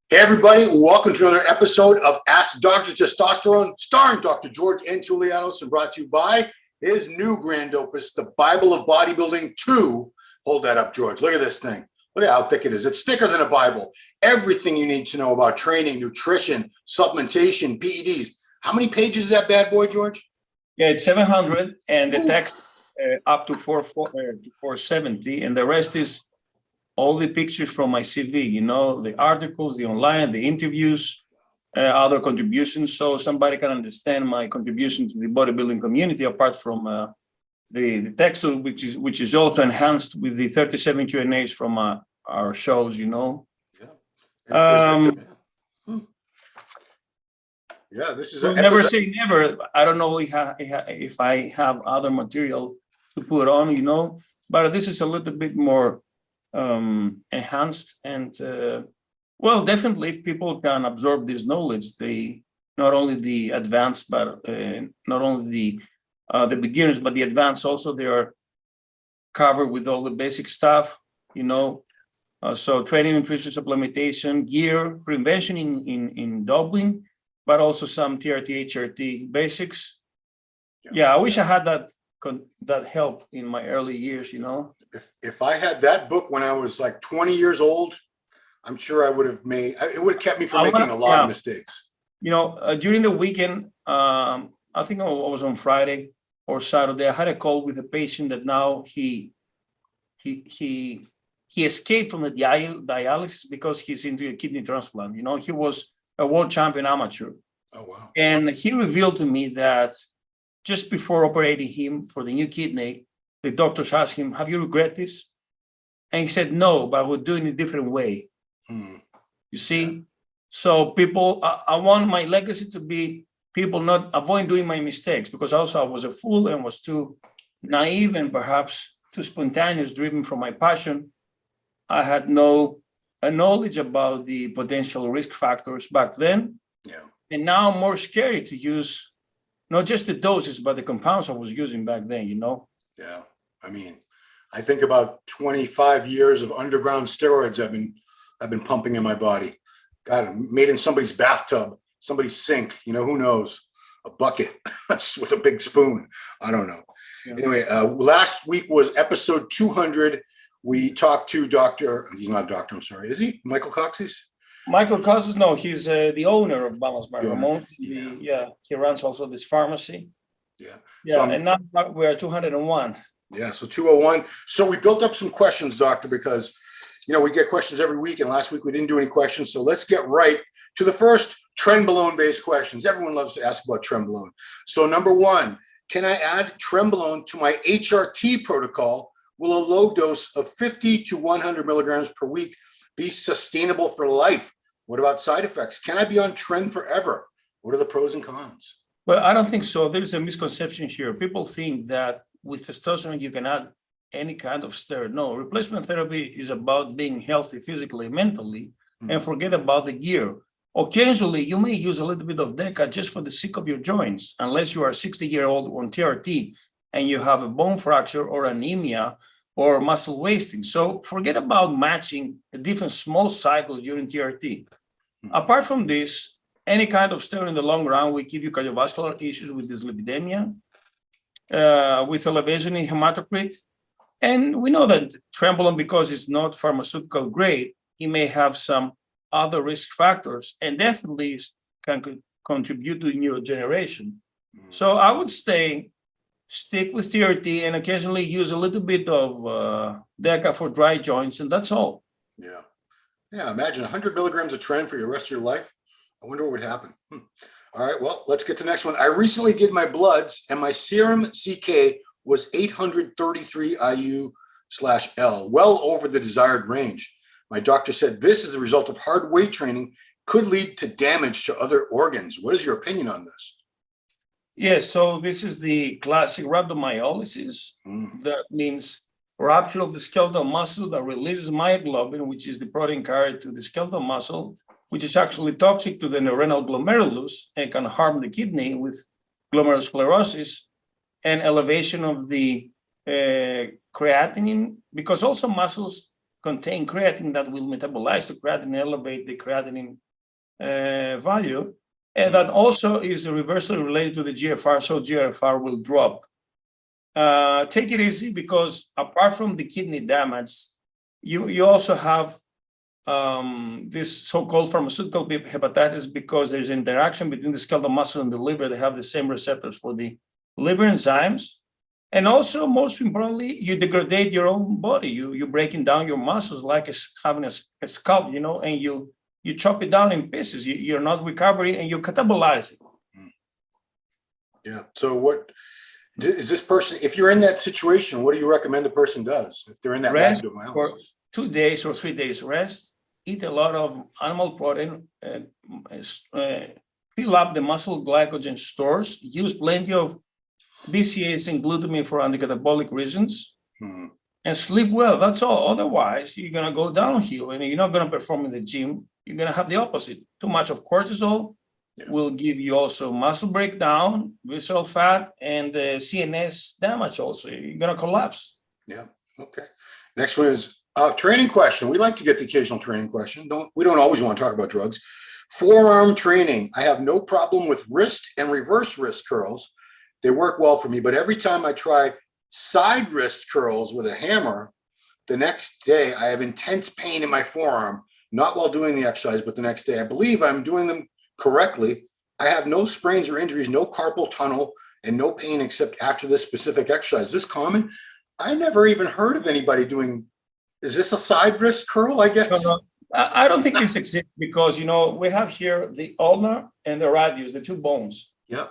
Hey everybody, welcome to another episode of Ask Dr. Testosterone, starring Dr. George N. Touliatos and brought to you by his new grand opus, The Bible of Bodybuilding 2. Hold that up, George. Look at this thing. Look at how thick it is. It's thicker than a Bible. Everything you need to know about training, nutrition, supplementation, PEDs. How many pages is that bad boy, George? Yeah, it's 700 and the text up to 470, and the rest is all the pictures from my CV, you know, the articles, the online, the interviews, other contributions, so somebody can understand my contribution to the bodybuilding community, apart from the text, which is also enhanced with the 37 Q&As from our shows, you know. Yeah, yeah, this is never say never. I don't know if I have other material to put on, you know, but this is a little bit more enhanced, and well, definitely if people can absorb this knowledge, they not only the advanced, but not only the beginners, but the advanced also, they are covered with all the basic stuff, you know. So training, nutrition, supplementation, gear, prevention in doping, but also some TRT, HRT basics. Yeah, I wish I had that help in my early years, you know. If I had that book when I was like 20 years old, I'm sure I would have it would have kept me from making a lot of mistakes. You know, during the weekend, I think I was on Friday or Saturday, I had a call with a patient that now he escaped from the dialysis because he's into a kidney transplant. You know, he was a world champion amateur. Oh, wow. And he revealed to me that just before operating him for the new kidney, the doctors asked him, "Have you regret this?" And he said, "No, but we'll do it in a different way." You see? Yeah. So people, I want my legacy to be people not avoid doing my mistakes, because also I was a fool and was too naive and perhaps too spontaneous, driven from my passion. I had no knowledge about the potential risk factors back then. Yeah. And now I'm more scary to use not just the doses, but the compounds I was using back then, you know? Yeah. I mean, I think about 25 years of underground steroids I've been pumping in my body. God, made in somebody's bathtub, somebody's sink, you know, who knows? A bucket with a big spoon. I don't know. Yeah. Anyway, last week was episode 200. We talked to he's not a doctor, I'm sorry. Is he? Michael Cox's? Michael Cox's, no, he's the owner of Balance by Ramon. He runs also this pharmacy. Yeah. Yeah, so and now we're at 201. Yeah, so 201. So we built up some questions, doctor, because, you know, we get questions every week, and last week we didn't do any questions. So let's get right to the first Trenbolone based questions. Everyone loves to ask about Trenbolone. So number one, can I add Trenbolone to my HRT protocol? Will a low dose of 50 to 100 milligrams per week be sustainable for life? What about side effects? Can I be on Tren forever? What are the pros and cons? Well, I don't think so. There's a misconception here. People think that with testosterone, you can add any kind of steroid. No, replacement therapy is about being healthy physically, mentally, and forget about the gear. Occasionally, you may use a little bit of Deca just for the sake of your joints, unless you are 60-year-old on TRT and you have a bone fracture or anemia or muscle wasting. So forget about matching a different small cycles during TRT. Apart from this, any kind of steroid in the long run will give you cardiovascular issues with dyslipidemia, with elevation in hematocrit. And we know that Trenbolone, because it's not pharmaceutical grade, it may have some other risk factors and definitely can contribute to neurodegeneration. So I would stick with TRT and occasionally use a little bit of Deca for dry joints, and that's all. Yeah. Yeah, imagine 100 milligrams of Tren for the rest of your life. I wonder what would happen. All right, well, let's get to the next one. I recently did my bloods, and my serum CK was 833 IU/L, well over the desired range. My doctor said this is a result of hard weight training, could lead to damage to other organs. What is your opinion on this? Yes, so this is the classic rhabdomyolysis. That means rupture of the skeletal muscle that releases myoglobin, which is the protein carrier to the skeletal muscle, which is actually toxic to the renal glomerulus and can harm the kidney with glomerulosclerosis, and elevation of the creatinine, because also muscles contain creatine that will metabolize the creatinine, elevate the creatinine value. And that also is reversely related to the GFR, so GFR will drop. Take it easy, because apart from the kidney damage, you also have this so-called pharmaceutical hepatitis, because there's interaction between the skeletal muscle and the liver. They have the same receptors for the liver enzymes. And also, most importantly, you degrade your own body. You're breaking down your muscles like having a scalp, and you chop it down in pieces. You're not recovering, and you catabolize it. Yeah. So what is this person, if you're in that situation, what do you recommend a person does if they're in that Rest rhabdomyolysis? for 2 days or 3 days rest, eat a lot of animal protein, fill up the muscle glycogen stores, use plenty of BCAAs and glutamine for anticatabolic reasons, and sleep well. That's all. Otherwise, you're going to go downhill, and you're not going to perform in the gym. You're going to have the opposite. Too much of cortisol will give you also muscle breakdown, visceral fat, and CNS damage also. You're going to collapse. Yeah. Okay. Next one is training question. We like to get the occasional training question. We don't always want to talk about drugs. Forearm training. I have no problem with wrist and reverse wrist curls. They work well for me, but every time I try side wrist curls with a hammer, the next day I have intense pain in my forearm, not while doing the exercise, but the next day. I believe I'm doing them correctly. I have no sprains or injuries, no carpal tunnel, and no pain except after this specific exercise. Is this common? I never even heard of anybody doing. Is this a side wrist curl, I guess? No. I don't think this exists, because, we have here the ulnar and the radius, the two bones. Yeah.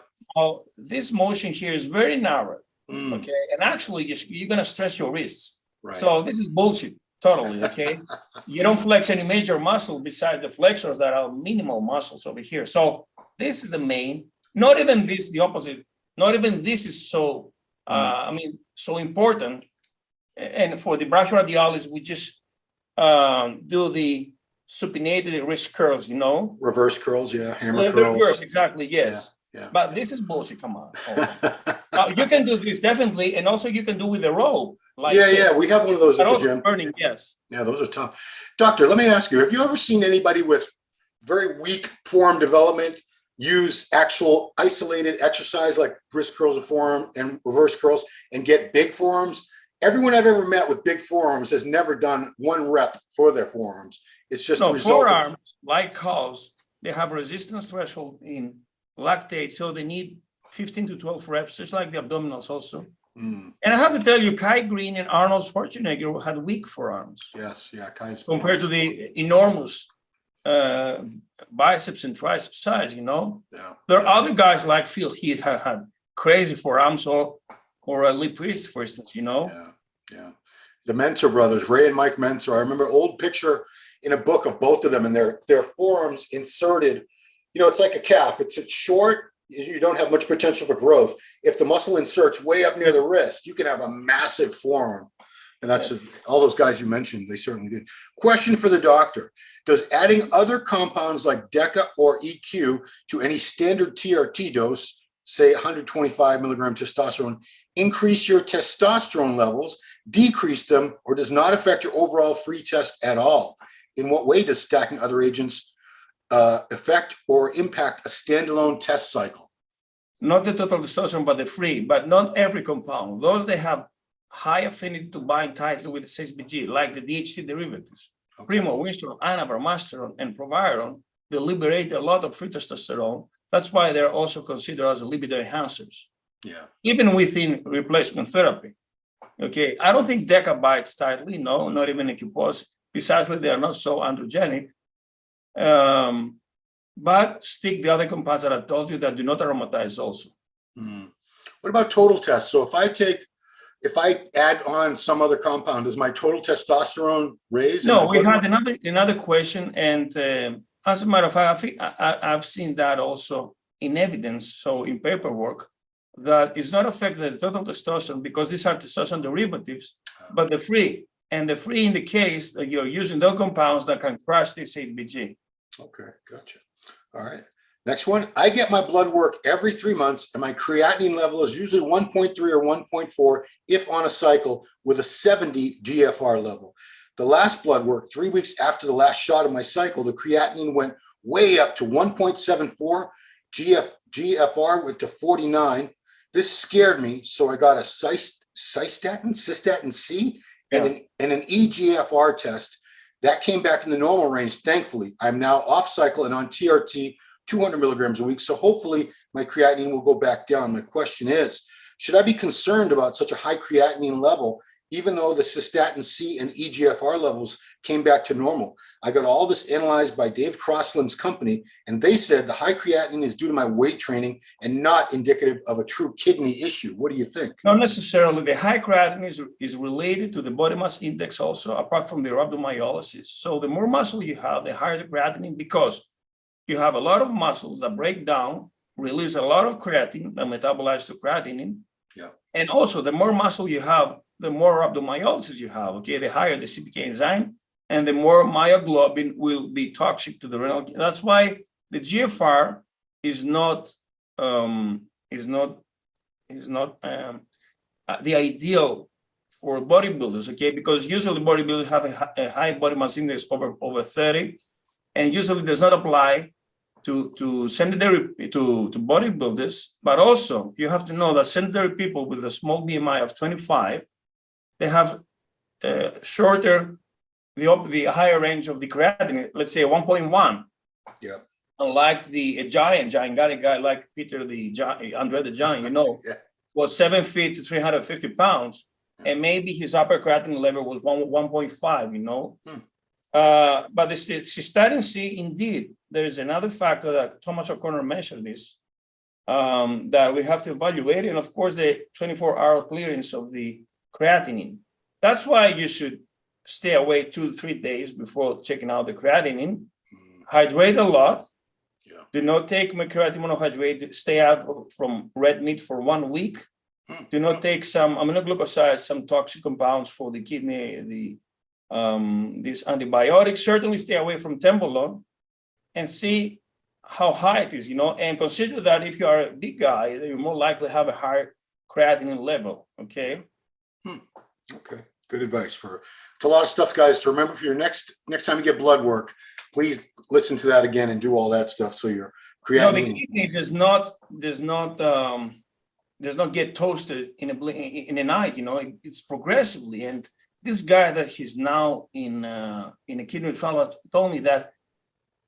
This motion here is very narrow, okay? And actually, you're going to stress your wrists. Right. So this is bullshit, totally, okay? You don't flex any major muscle beside the flexors that are minimal muscles over here. So this is the main, not even this, the opposite, not even this is so, so important. And for the brachyradialis, we just do the supinated wrist curls, Reverse curls, yeah. Hammer curls. curls. Exactly, yes. Yeah. But this is bullshit, come on. You can do this, definitely. And also you can do with a rope. We have one of those at the gym. Burning, yes. Yeah, those are tough. Doctor, let me ask you, have you ever seen anybody with very weak forearm development use actual isolated exercise like wrist curls and forearm and reverse curls and get big forearms? Everyone I've ever met with big forearms has never done one rep for their forearms. It's just a result. Forearms, like calves, they have resistance threshold in lactate, so they need 15 to 12 reps, just like the abdominals also. And I have to tell you, Kai Green and Arnold Schwarzenegger had weak forearms. Yes, yeah, Kai's compared to the enormous biceps and triceps size, Yeah. There are other guys like Phil Heath had crazy forearms, or Lee Priest, for instance, Yeah. The Mentor brothers, Ray and Mike Mentor. I remember an old picture in a book of both of them, and their forearms inserted. It's like a calf. It's short. You don't have much potential for growth. If the muscle inserts way up near the wrist, you can have a massive forearm. And that's all those guys you mentioned, they certainly did. Question for the doctor. Does adding other compounds like Deca or EQ to any standard TRT dose, say 125 milligram testosterone, increase your testosterone levels, decrease them, or does not affect your overall free test at all? In what way does stacking other agents affect or impact a standalone test cycle? Not the total testosterone, but the free, but not every compound. Those they have high affinity to bind tightly with the 6-BG, like the DHT derivatives. Okay. Primo, Winstrol, Anavar, Masteron, and Proviron, they liberate a lot of free testosterone. That's why they're also considered as libido enhancers. Yeah. Even within replacement therapy. Okay. I don't think Deca bites tightly. No, not even Equipose. Precisely, they are not so androgenic. But stick the other compounds that I told you that do not aromatize also. What about total tests? So if I add on some other compound, does my total testosterone raise? No, we had another question, and as a matter of fact, I've seen that also in evidence, so in paperwork, that it's not affected the total testosterone because these are testosterone derivatives, but the free. And the free in the case that you're using those compounds that can crush this 8-BG. Okay, gotcha. All right. Next one. I get my blood work every 3 months, and my creatinine level is usually 1.3 or 1.4 if on a cycle with a 70 GFR level. The last blood work, 3 weeks after the last shot of my cycle, the creatinine went way up to 1.74. GFR went to 49. This scared me, so I got a Cystatin C and an eGFR test. That came back in the normal range, thankfully. I'm now off cycle and on TRT, 200 milligrams a week, so hopefully my creatinine will go back down. My question is, should I be concerned about such a high creatinine level, even though the Cystatin C and eGFR levels came back to normal? I got all this analyzed by Dave Crosland's company, and they said the high creatinine is due to my weight training and not indicative of a true kidney issue. What do you think? Not necessarily. The high creatinine is related to the body mass index also, apart from the rhabdomyolysis. So the more muscle you have, the higher the creatinine, because you have a lot of muscles that break down, release a lot of creatine that metabolize to creatinine. Yeah. And also, the more muscle you have, the more rhabdomyolysis you have, okay? The higher the CPK enzyme, and the more myoglobin will be toxic to the renal. That's why the GFR is not the ideal for bodybuilders, okay? Because usually bodybuilders have a high body mass index over 30, and usually does not apply to sedentary to bodybuilders. But also, you have to know that sedentary people with a small BMI of 25, they have shorter, the higher range of the creatinine, let's say 1.1. Yeah. Unlike a gigantic guy like Peter Andre the Giant, you know, Yeah. was 7 feet to 350 pounds, and maybe his upper creatinine level was 1.5, you know. But the Cystatin C, indeed, there is another factor that Thomas O'Connor mentioned this, that we have to evaluate, and of course, the 24-hour clearance of the creatinine. That's why you should stay away 2 to 3 days before checking out the creatinine. Hydrate a lot. Yeah. Do not take creatine monohydrate. Stay out from red meat for 1 week. Do not take some aminoglycosides, some toxic compounds for the kidney, these antibiotics. Certainly stay away from Trenbolone and see how high it is, you know, and consider that if you are a big guy, you're more likely to have a higher creatinine level, okay? Okay, good advice. It's a lot of stuff, guys, to remember for your next time you get blood work. Please listen to that again and do all that stuff so your creatinine. No, the kidney does not get toasted in a night. You know, it's progressively. And this guy that he's now in a kidney trial told me that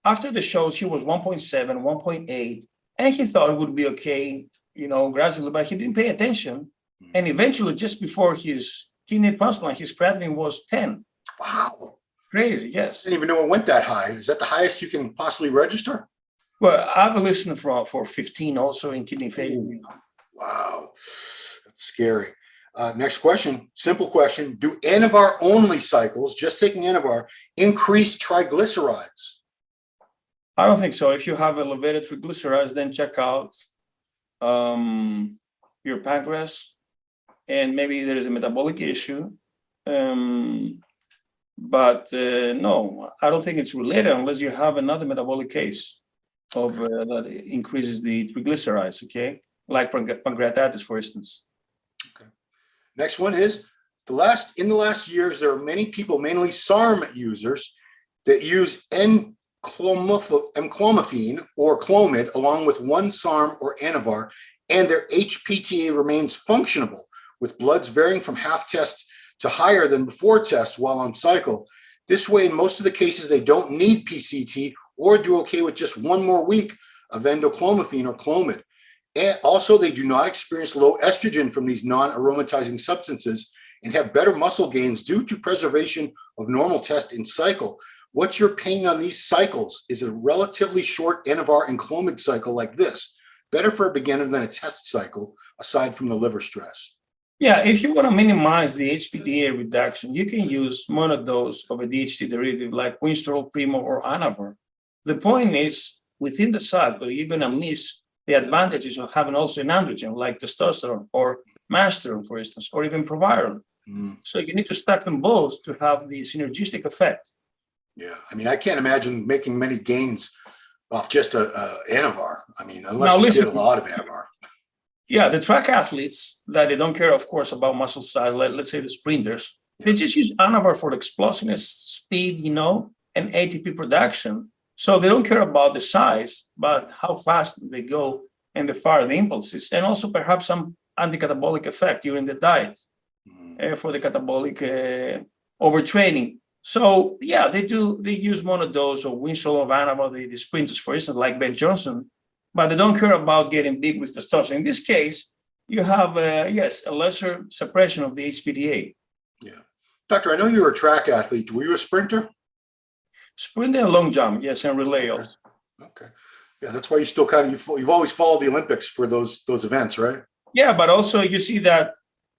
after the shows he was 1.7, 1.8, and he thought it would be okay, you know, gradually, but he didn't pay attention. And eventually, just before his kidney transplant, his creatinine was 10. Wow. Crazy, yes. I didn't even know it went that high. Is that the highest you can possibly register? Well, I've listened for 15 also in kidney failure. You know. Wow. That's scary. Next question, simple question. Do Anavar-only cycles, just taking Anavar, increase triglycerides? I don't think so. If you have elevated triglycerides, then check out your pancreas, and maybe there is a metabolic issue. But no, I don't think it's related unless you have another metabolic case of that increases the triglycerides, okay? Like pancreatitis, for instance. Okay. Next one is, in the last years, there are many people, mainly SARM users, that use enclomiphene or clomid along with one SARM or Anavar, and their hpta remains functionable, with bloods varying from half test to higher than before tests while on cycle. This way, in most of the cases, they don't need PCT or do okay with just 1 more week of endoclomiphene or clomid. And also, they do not experience low estrogen from these non-aromatizing substances and have better muscle gains due to preservation of normal test in cycle. What's your opinion on these cycles? Is a relatively short Anavar and clomid cycle like this better for a beginner than a test cycle, aside from the liver stress? Yeah, if you want to minimize the hpta reduction, you can use monodose of a DHT derivative like Winstrol, Primo, or Anavar. The point is, within the cycle, you're going to miss the advantages of having also an androgen like testosterone or masteron, for instance, or even proviron. So you need to stack them both to have the synergistic effect. Yeah, I mean, I can't imagine making many gains off just a Anavar. I mean, unless you did a lot of Anavar. Yeah, the track athletes that they don't care, of course, about muscle size, let's say the sprinters, They just use Anavar for explosiveness, speed, and ATP production. So they don't care about the size, but how fast they go and the fire the impulses, and also perhaps some anti-catabolic effect during the diet for the catabolic overtraining. So yeah, they use monodose or Winslow of Anavar, the sprinters, for instance, like Ben Johnson, but they don't care about getting big with testosterone. In this case, you have, a lesser suppression of the hpta. Yeah. Doctor, I know you were a track athlete. Were you a sprinter? Sprinting and long jump, yes, and relay also. Okay. Yeah, that's why you still you've always followed the Olympics for those events, right? Yeah, but also you see that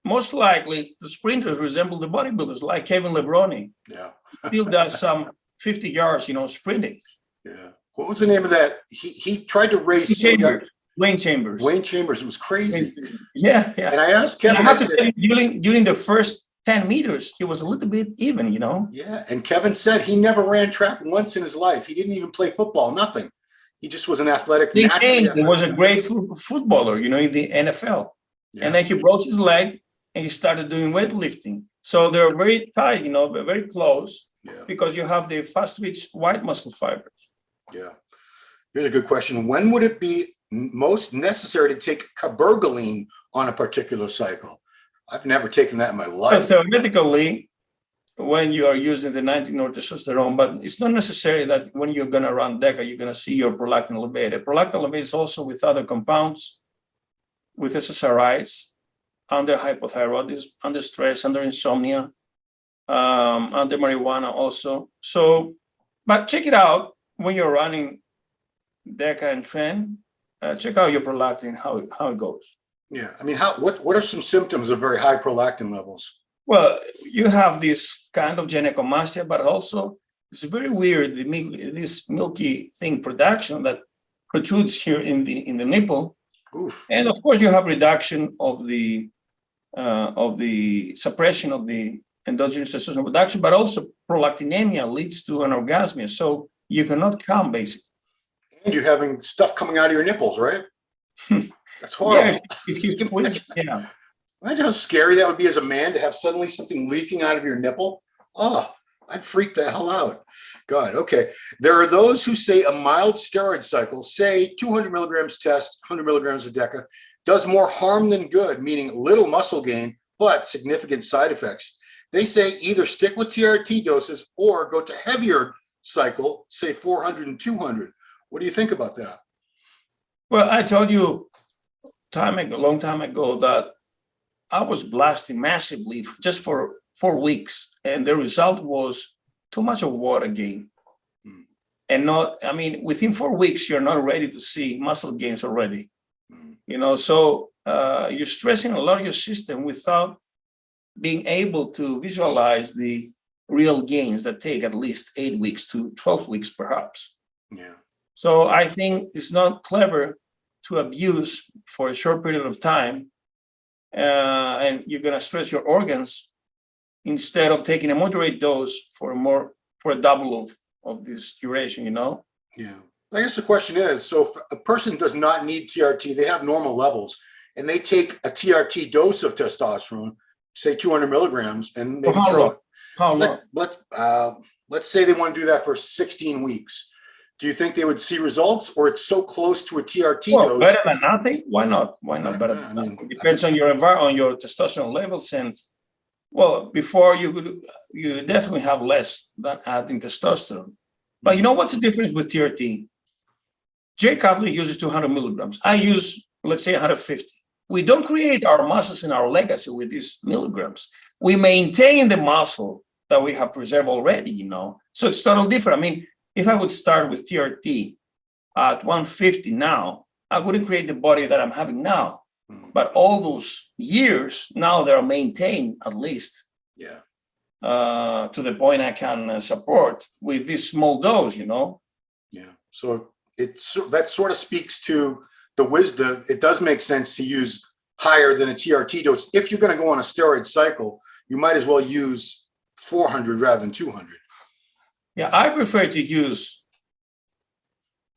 most likely the sprinters resemble the bodybuilders, like Kevin Lebroni. Yeah. Still does some 50 yards, sprinting. Yeah. What was the name of that? He tried to race Wayne Chambers. Wayne Chambers. It was crazy. Yeah. And I asked Kevin, I said, during the first 10 meters, he was a little bit even, Yeah. And Kevin said he never ran track once in his life. He didn't even play football, nothing. He just was an athletic. He was a great footballer, in the NFL. Yeah. And then he broke his leg and he started doing weightlifting. So they're very tight, very close, because you have the fast twitch white muscle fibers. Yeah. Here's a good question. When would it be most necessary to take Cabergoline on a particular cycle? I've never taken that in my life. Theoretically, when you are using the 19 testosterone, but it's not necessary that when you're going to run Deca, you're going to see your prolactin elevated. Prolactin elevated also with other compounds, with SSRIs, under hypothyroidism, under stress, under insomnia, under marijuana also. So, but check it out when you're running Deca and Tren. Check out your prolactin, how it goes. Yeah, I mean, what are some symptoms of very high prolactin levels? Well, you have this kind of gynecomastia, but also it's very weird, this milky thing production that protrudes here in the nipple. Oof. And of course, you have reduction of the suppression of the endogenous testosterone production, but also prolactinemia leads to anorgasmia. So you cannot come, basically. And you're having stuff coming out of your nipples, right? That's horrible. Yeah. Imagine how scary that would be as a man to have suddenly something leaking out of your nipple. Oh, I'd freak the hell out. God, okay. There are those who say a mild steroid cycle, say 200 milligrams test, 100 milligrams of Deca, does more harm than good, meaning little muscle gain, but significant side effects. They say either stick with TRT doses or go to heavier cycle, say 400 and 200. What do you think about that? Well, I told you a long time ago that I was blasting massively just for 4 weeks, and the result was too much of water gain. And within 4 weeks, you're not ready to see muscle gains already. So you're stressing a lot of your system without being able to visualize the real gains that take at least 8 weeks to 12 weeks, perhaps. Yeah. So I think it's not clever to abuse for a short period of time, and you're going to stress your organs instead of taking a moderate dose for a double of this duration, Yeah. I guess the question is, so if a person does not need TRT, they have normal levels, and they take a TRT dose of testosterone, say 200 milligrams, and maybe let's say they want to do that for 16 weeks. Do you think they would see results, or it's so close to a TRT dose? Better than nothing? Why not? Better than nothing? It depends on your environment, on your testosterone levels, and before you definitely have less than adding testosterone. But what's the difference with TRT? Jay Cutler uses 200 milligrams. I use, let's say, 150. We don't create our muscles in our legacy with these milligrams. We maintain the muscle that we have preserved already, So it's totally different. If I would start with TRT at 150 now, I wouldn't create the body that I'm having now. But all those years, now they're maintained at least to the point I can support with this small dose, Yeah. So that sort of speaks to the wisdom. It does make sense to use higher than a TRT dose. If you're going to go on a steroid cycle, you might as well use 400 rather than 200. Yeah, I prefer to use,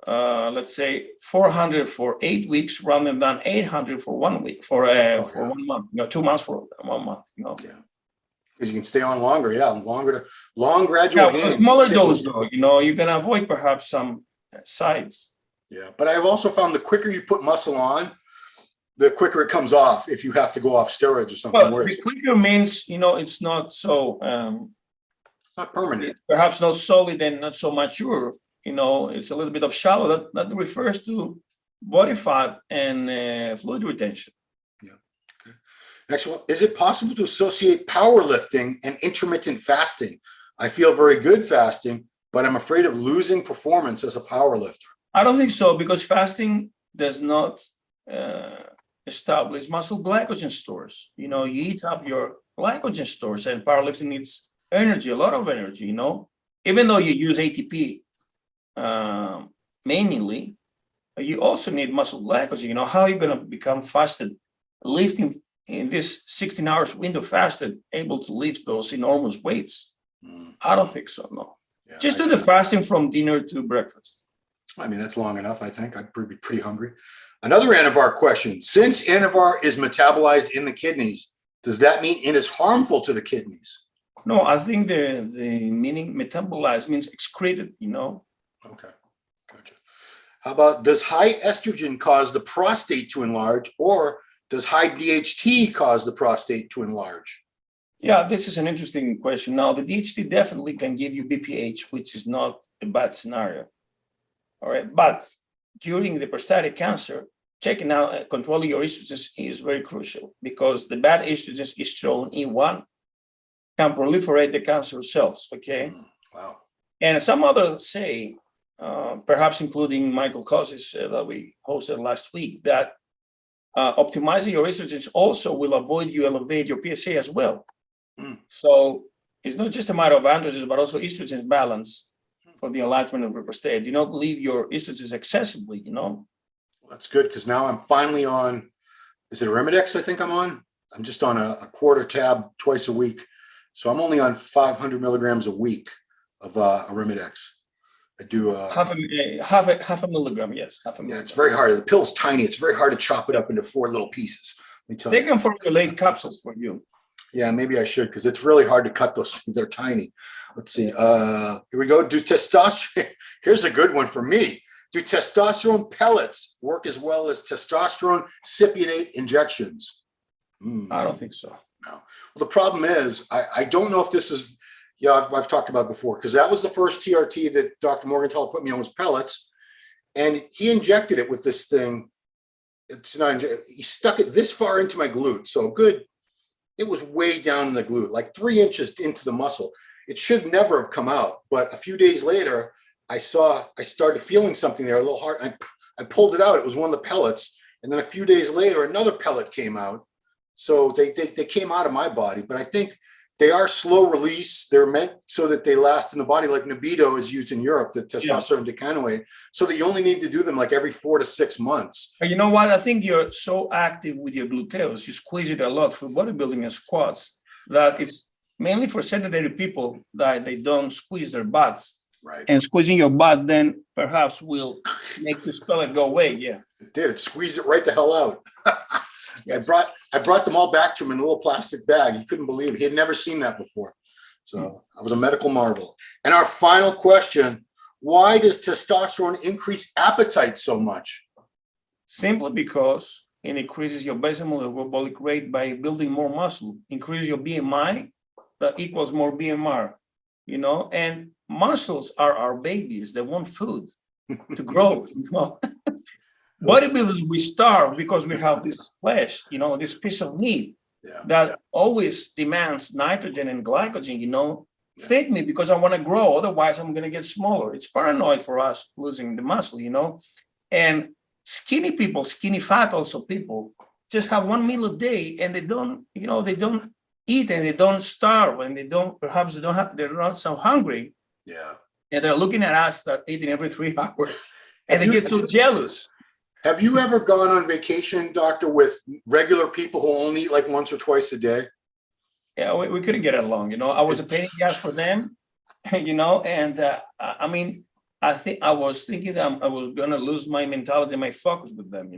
let's say, 400 for 8 weeks rather than 800 for 1 week, for 1 month. 2 months for 1 month. Yeah. Because you can stay on longer. Yeah, long gradual Yeah, gains. smaller dose though, you can avoid perhaps some sides. Yeah, but I've also found the quicker you put muscle on, the quicker it comes off if you have to go off steroids or something Well, worse. the quicker means, it's not so, It's not permanent. perhaps not solid and not so mature. It's a little bit of shallow. That refers to body fat and fluid retention. Yeah. Okay. Next one. Is it possible to associate powerlifting and intermittent fasting? I feel very good fasting, but I'm afraid of losing performance as a powerlifter. I don't think so, because fasting does not establish muscle glycogen stores. You eat up your glycogen stores, and powerlifting needs energy, a lot of energy, even though you use ATP mainly, you also need muscle glycogen. How are you going to become fasted lifting in this 16 hours window fasted, able to lift those enormous weights? I don't think so, no. Yeah, Just do the fasting from dinner to breakfast. I mean, that's long enough, I think. I'd be pretty hungry. Another Anavar question. Since Anavar is metabolized in the kidneys, does that mean it is harmful to the kidneys? No, I think the meaning metabolized means excreted, Okay, gotcha. How about, does high estrogen cause the prostate to enlarge, or does high DHT cause the prostate to enlarge? Yeah, this is an interesting question. Now, the DHT definitely can give you BPH, which is not a bad scenario. All right, but during the prostatic cancer, checking out controlling your estrogens is very crucial, because the bad estrogens, estrone E1, can proliferate the cancer cells. Okay. Wow. And some others say, perhaps including Michael Kosis that we hosted last week, that optimizing your estrogens also will avoid you elevate your PSA as well. So it's not just a matter of androgens, but also estrogen balance for the enlargement of the prostate. Do not leave your estrogens excessively, Well, that's good, because now I'm finally on, is it Arimidex I think I'm on? I'm just on a quarter tab twice a week. So I'm only on 500 milligrams a week of Arimidex. I do half a milligram, yes. Half a milligram. yeah, it's very hard. The pill's tiny. It's very hard to chop it up into 4 little pieces. Let me tell They you. can formulate capsules for you. Yeah, maybe I should, because it's really hard to cut those things. They're tiny. Let's see. Here we go. Do testosterone. Here's a good one for me. Do testosterone pellets work as well as testosterone cypionate injections? I don't think so. No. Well, the problem is, I don't know if this is, I've talked about it before, because that was the first TRT that Dr. Morgenthaler put me on, was pellets. And he injected it with this thing. It's not, he stuck it this far into my glute. So good. It was way down in the glute, like 3 inches into the muscle. It should never have come out. But a few days later, I started feeling something there, a little hard. I pulled it out. It was one of the pellets. And then a few days later, another pellet came out. So they came out of my body. But I think they are slow release. They're meant so that they last in the body, like Nebido is used in Europe, the testosterone decanoate, so that you only need to do them like every 4 to 6 months. You know what? I think you're so active with your gluteus, you squeeze it a lot for bodybuilding and squats, that it's mainly for sedentary people that they don't squeeze their butts. Right. And squeezing your butt then perhaps will make this pellet go away. Yeah. It did. It squeezed it right the hell out. I brought them all back to him in a little plastic bag. He couldn't believe it. He had never seen that before. So I was a medical marvel. And our final question, why does testosterone increase appetite so much? Simply because it increases your basal metabolic rate by building more muscle, increase your BMI, that equals more BMR, and muscles are our babies. They want food to grow. Bodybuilders, we starve because we have this flesh, this piece of meat that always demands nitrogen and glycogen, feed me because I want to grow. Otherwise, I'm going to get smaller. It's paranoid for us losing the muscle, and skinny people, skinny fat also people just have 1 meal a day and they don't eat and they don't starve and they're not so hungry. Yeah. And they're looking at us that eating every 3 hours and they get so jealous. Have you ever gone on vacation, doctor, with regular people who only eat like once or twice a day? Yeah, we couldn't get along. I was a pain in the ass for them, and I think I was thinking that I was going to lose my mentality, my focus with them,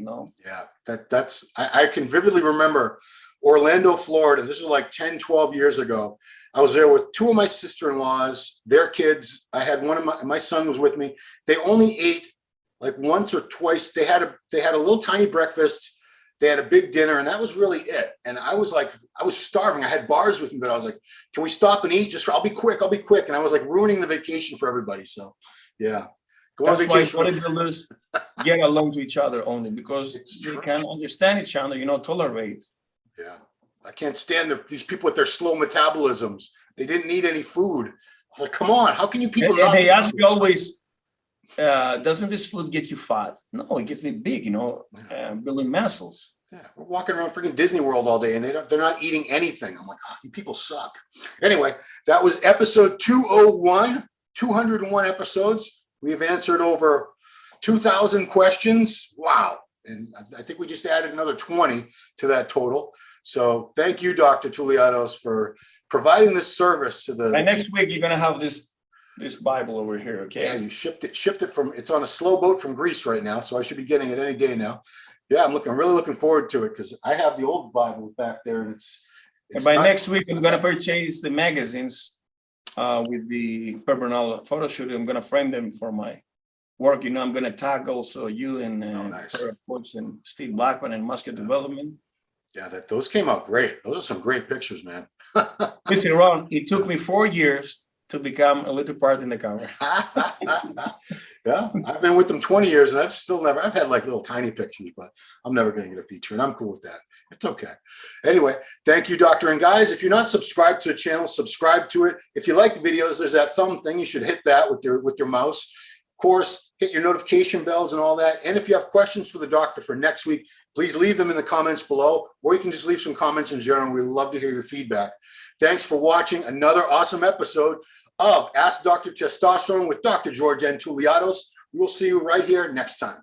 Yeah, that's, I can vividly remember Orlando, Florida. This was like 10, 12 years ago. I was there with two of my sister-in-laws, their kids. I had one of my son was with me. They only ate like once or twice. They had a little tiny breakfast. They had a big dinner, and that was really it. And I was starving. I had bars with me, but I was like, can we stop and eat? I'll be quick. And I was like ruining the vacation for everybody. So yeah. That's why bodybuilders get along to each other only, because they can understand each other, tolerate. Yeah. I can't stand these people with their slow metabolisms. They didn't need any food. I was like, come on, how can you people and they ask me always, doesn't this food get you fat? No, it gets me big, building muscles. Yeah, we're walking around freaking Disney World all day and they're not eating anything. I'm like, oh, you people suck. Anyway, that was episode 201, 201 episodes. We have answered over 2,000 questions. Wow. And I think we just added another 20 to that total. So thank you, Dr. Touliatos, for providing this service to the. By next week, you're going to have this Bible over here. Okay. Yeah, you shipped it from, it's on a slow boat from Greece right now. So I should be getting it any day now. Yeah, I'm really looking forward to it because I have the old Bible back there and and by next week, I'm going to purchase the magazines with the Cabergoline photo shoot. I'm going to frame them for my work. I'm going to tag also you and nice. and Steve Blackman and Musket Development. Yeah, those came out great. Those are some great pictures, man. Listen, Ron, it took me 4 years to become a little part in the cover. Yeah, I've been with them 20 years and I've had like little tiny pictures, but I'm never going to get a feature and I'm cool with that. It's okay. Anyway, thank you, Doctor. And guys, if you're not subscribed to the channel, subscribe to it. If you like the videos, there's that thumb thing. You should hit that with your mouse. Of course, hit your notification bells and all that. And if you have questions for the doctor for next week, please leave them in the comments below, or you can just leave some comments in general. We'd love to hear your feedback. Thanks for watching another awesome episode of Ask Dr. Testosterone with Dr. George N. Touliatos. We will see you right here next time.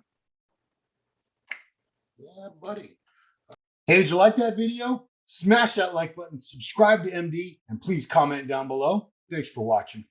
Yeah, buddy. Hey, did you like that video? Smash that like button, subscribe to MD, and please comment down below. Thanks for watching.